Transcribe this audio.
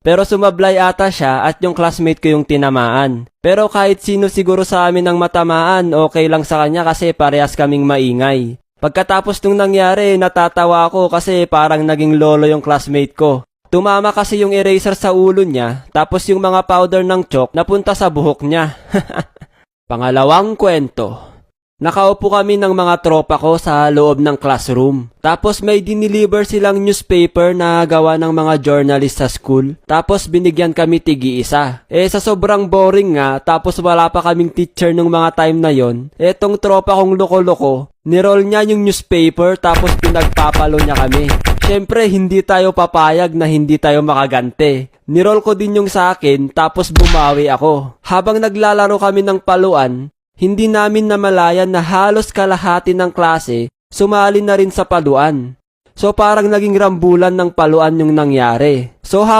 Pero sumablay ata siya at yung classmate ko yung tinamaan. Pero kahit sino siguro sa amin ang matamaan, okay lang sa kanya kasi parehas kaming maingay. Pagkatapos nung nangyari, natatawa ako kasi parang naging lolo yung classmate ko. Tumama kasi yung eraser sa ulo niya, tapos yung mga powder ng chalk napunta sa buhok niya. Pangalawang kwento. Nakaupo kami ng mga tropa ko sa loob ng classroom. Tapos may diniliver silang newspaper na gawa ng mga journalist sa school. Tapos binigyan kami tigi-isa. Sa sobrang boring nga, tapos wala pa kaming teacher nung mga time na yon. Etong tropa kong loko-loko, niroll niya yung newspaper tapos pinagpapalo niya kami. Siyempre, hindi tayo papayag na hindi tayo makagante. Niroll ko din yung sa akin tapos bumawi ako. Habang naglalaro kami ng paluan, hindi namin namalayan na halos kalahati ng klase sumali na rin sa paluan. So parang naging rambulan ng paluan yung nangyari. So